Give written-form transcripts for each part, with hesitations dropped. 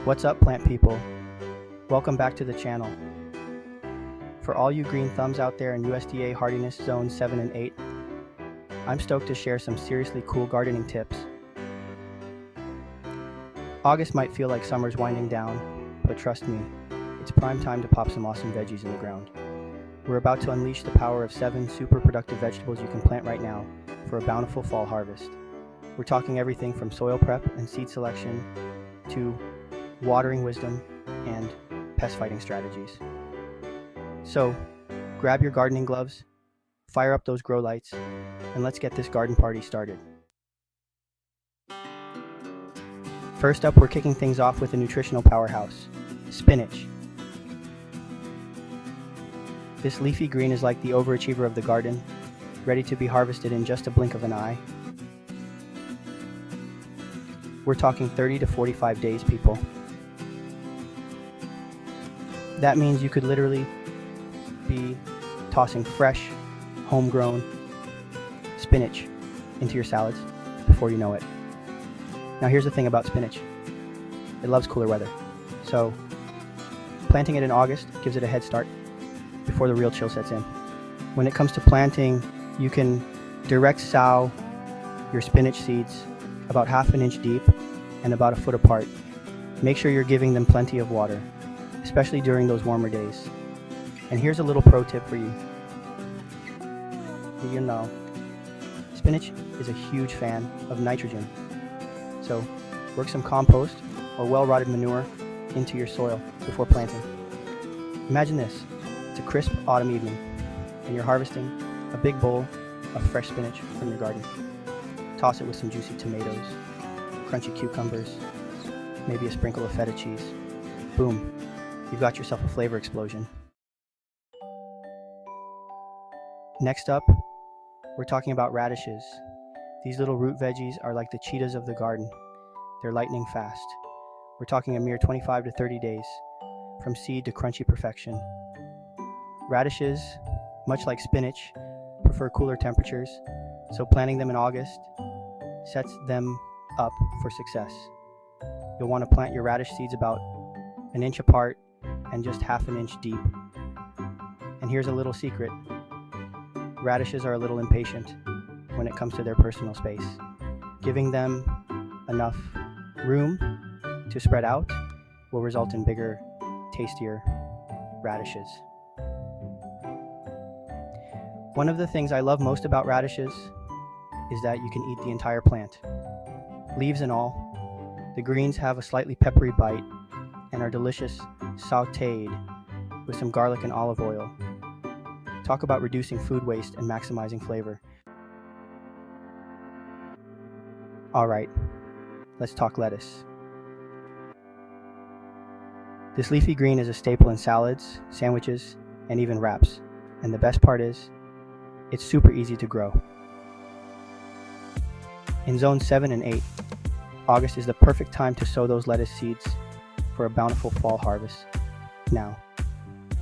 What's up, plant people? Welcome back to the channel. For all you green thumbs out there in USDA hardiness zones 7 and 8, I'm stoked to share some seriously cool gardening tips. August might feel like summer's winding down, but trust me, it's prime time to pop some awesome veggies in the ground. We're about to unleash the power of 7 super productive vegetables you can plant right now for a bountiful fall harvest. We're talking everything from soil prep and seed selection to watering wisdom and pest fighting strategies. So, grab your gardening gloves, fire up those grow lights, and let's get this garden party started. First up, we're kicking things off with a nutritional powerhouse, spinach. This leafy green is like the overachiever of the garden, ready to be harvested in just a blink of an eye. We're talking 30 to 45 days, people. That means you could literally be tossing fresh, homegrown spinach into your salads before you know it. Now here's the thing about spinach. It loves cooler weather. So planting it in August gives it a head start before the real chill sets in. When it comes to planting, you can direct sow your spinach seeds about ½ an inch deep and about 1 foot apart. Make sure you're giving them plenty of water, especially during those warmer days. And here's a little pro tip for you. You know, spinach is a huge fan of nitrogen. So work some compost or well-rotted manure into your soil before planting. Imagine this. It's a crisp autumn evening and you're harvesting a big bowl of fresh spinach from your garden. Toss it with some juicy tomatoes, crunchy cucumbers, maybe a sprinkle of feta cheese. Boom. You've got yourself a flavor explosion. Next up, we're talking about radishes. These little root veggies are like the cheetahs of the garden. They're lightning fast. We're talking a mere 25 to 30 days, from seed to crunchy perfection. Radishes, much like spinach, prefer cooler temperatures, so planting them in August sets them up for success. You'll want to plant your radish seeds about 1 inch apart and just ½ an inch deep. And here's a little secret. Radishes are a little impatient when it comes to their personal space. Giving them enough room to spread out will result in bigger, tastier radishes. One of the things I love most about radishes is that you can eat the entire plant, leaves and all. The greens have a slightly peppery bite and are delicious sautéed with some garlic and olive oil. Talk about reducing food waste and maximizing flavor. Alright, let's talk lettuce. This leafy green is a staple in salads, sandwiches, and even wraps. And the best part is, it's super easy to grow. In zones 7 and 8, August is the perfect time to sow those lettuce seeds for a bountiful fall harvest. Now,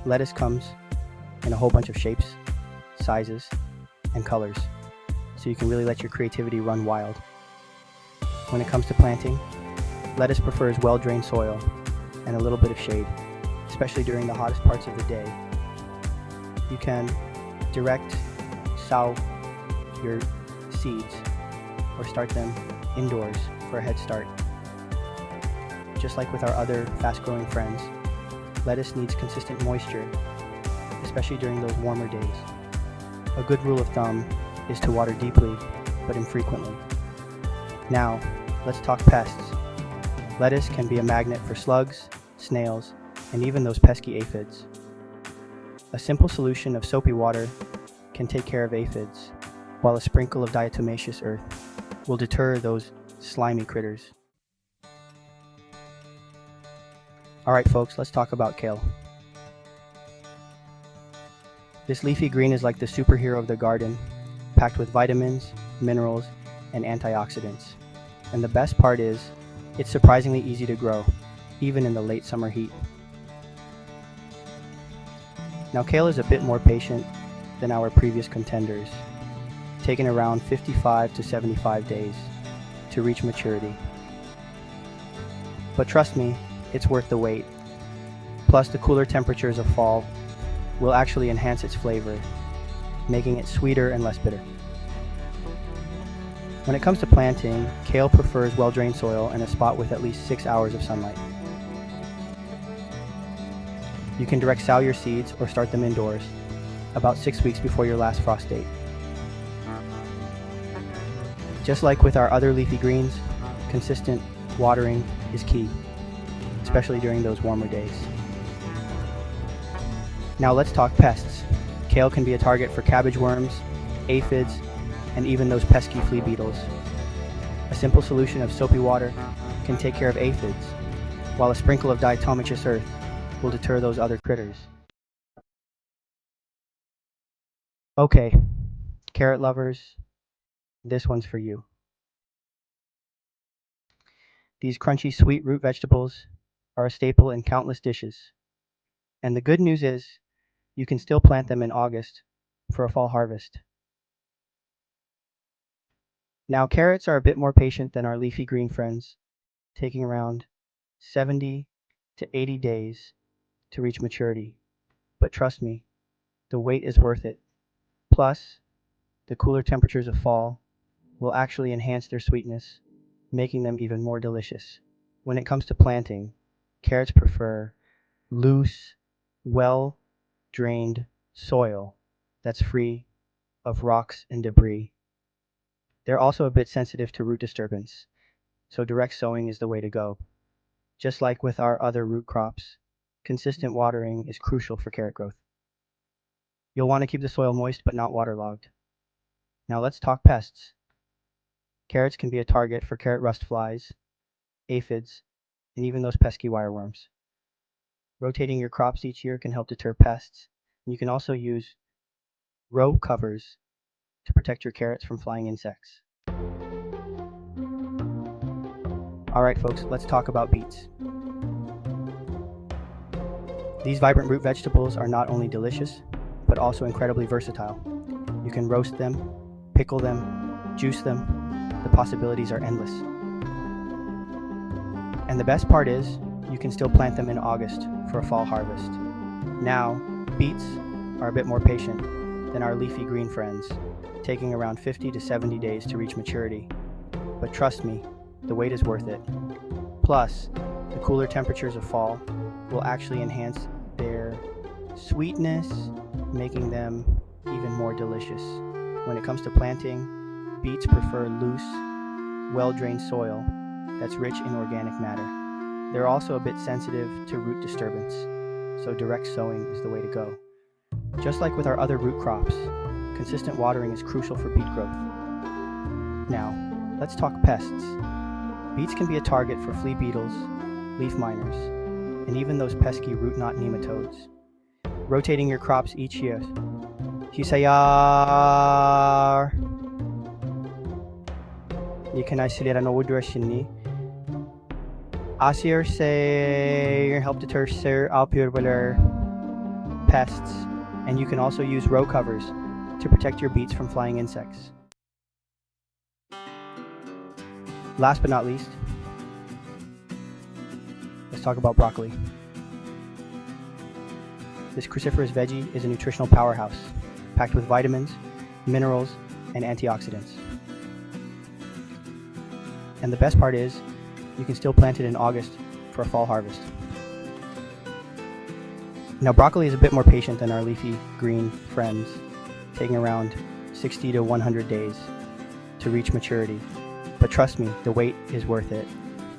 lettuce comes in a whole bunch of shapes, sizes, and colors, so you can really let your creativity run wild. When it comes to planting, lettuce prefers well-drained soil and a little bit of shade, especially during the hottest parts of the day. You can direct sow your seeds or start them indoors for a head start. Just like with our other fast-growing friends, lettuce needs consistent moisture, especially during those warmer days. A good rule of thumb is to water deeply, but infrequently. Now, let's talk pests. Lettuce can be a magnet for slugs, snails, and even those pesky aphids. A simple solution of soapy water can take care of aphids, while a sprinkle of diatomaceous earth will deter those slimy critters. Alright folks, let's talk about kale. This leafy green is like the superhero of the garden, packed with vitamins, minerals, and antioxidants. And the best part is, it's surprisingly easy to grow, even in the late summer heat. Now kale is a bit more patient than our previous contenders, taking around 55 to 75 days to reach maturity. But trust me, it's worth the wait. Plus, the cooler temperatures of fall will actually enhance its flavor, making it sweeter and less bitter. When it comes to planting, kale prefers well-drained soil and a spot with at least 6 hours of sunlight. You can direct sow your seeds or start them indoors, about 6 weeks before your last frost date. Just like with our other leafy greens, consistent watering is key, especially during those warmer days. Now let's talk pests. Kale can be a target for cabbage worms, aphids, and even those pesky flea beetles. A simple solution of soapy water can take care of aphids, while a sprinkle of diatomaceous earth will deter those other critters. Okay, carrot lovers, this one's for you. These crunchy sweet root vegetables are a staple in countless dishes. And the good news is, you can still plant them in August for a fall harvest. Now, carrots are a bit more patient than our leafy green friends, taking around 70 to 80 days to reach maturity. But trust me, the wait is worth it. Plus, the cooler temperatures of fall will actually enhance their sweetness, making them even more delicious. When it comes to planting, carrots prefer loose, well-drained soil that's free of rocks and debris. They're also a bit sensitive to root disturbance, so direct sowing is the way to go. Just like with our other root crops, consistent watering is crucial for carrot growth. You'll want to keep the soil moist but not waterlogged. Now let's talk pests. Carrots can be a target for carrot rust flies, aphids, and even those pesky wireworms. Rotating your crops each year can help deter pests, and you can also use row covers to protect your carrots from flying insects. Alright folks, let's talk about beets. These vibrant root vegetables are not only delicious, but also incredibly versatile. You can roast them, pickle them, juice them. The possibilities are endless. And the best part is, you can still plant them in August for a fall harvest. Now, beets are a bit more patient than our leafy green friends, taking around 50 to 70 days to reach maturity. But trust me, the wait is worth it. Plus, the cooler temperatures of fall will actually enhance their sweetness, making them even more delicious. When it comes to planting, beets prefer loose, well-drained soil that's rich in organic matter. They're also a bit sensitive to root disturbance, so direct sowing is the way to go. Just like with our other root crops, consistent watering is crucial for beet growth. Now, let's talk pests. Beets can be a target for flea beetles, leaf miners, and even those pesky root knot nematodes. Rotating your crops each year. Hisayar! Yikanay silira no udrashini. Asir say help deter alveolar pests, and you can also use row covers to protect your beets from flying insects. Last but not least, let's talk about broccoli. This cruciferous veggie is a nutritional powerhouse, packed with vitamins, minerals, and antioxidants. And the best part is, you can still plant it in August for a fall harvest. Now, broccoli is a bit more patient than our leafy green friends, taking around 60 to 100 days to reach maturity. But trust me, the wait is worth it.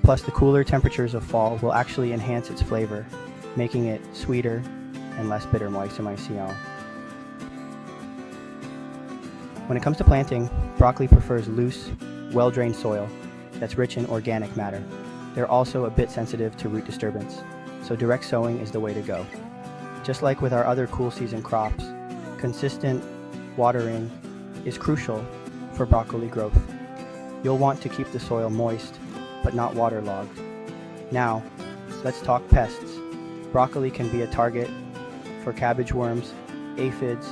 Plus, the cooler temperatures of fall will actually enhance its flavor, making it sweeter and less bitter. When it comes to planting, broccoli prefers loose, well-drained soil that's rich in organic matter. They're also a bit sensitive to root disturbance, so direct sowing is the way to go. Just like with our other cool season crops, consistent watering is crucial for broccoli growth. You'll want to keep the soil moist, but not waterlogged. Now, let's talk pests. Broccoli can be a target for cabbage worms, aphids,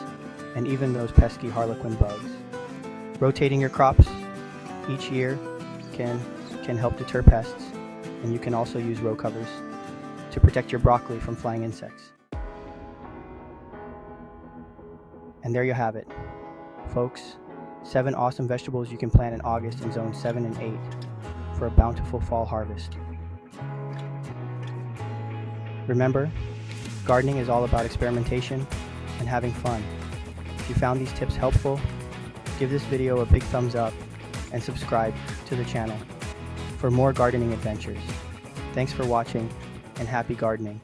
and even those pesky harlequin bugs. Rotating your crops each year can help deter pests, and you can also use row covers to protect your broccoli from flying insects. And there you have it, folks. 7 awesome vegetables you can plant in August in zones 7 and 8 for a bountiful fall harvest. Remember, gardening is all about experimentation and having fun. If you found these tips helpful, give this video a big thumbs up and subscribe to the channel for more gardening adventures. Thanks for watching and happy gardening.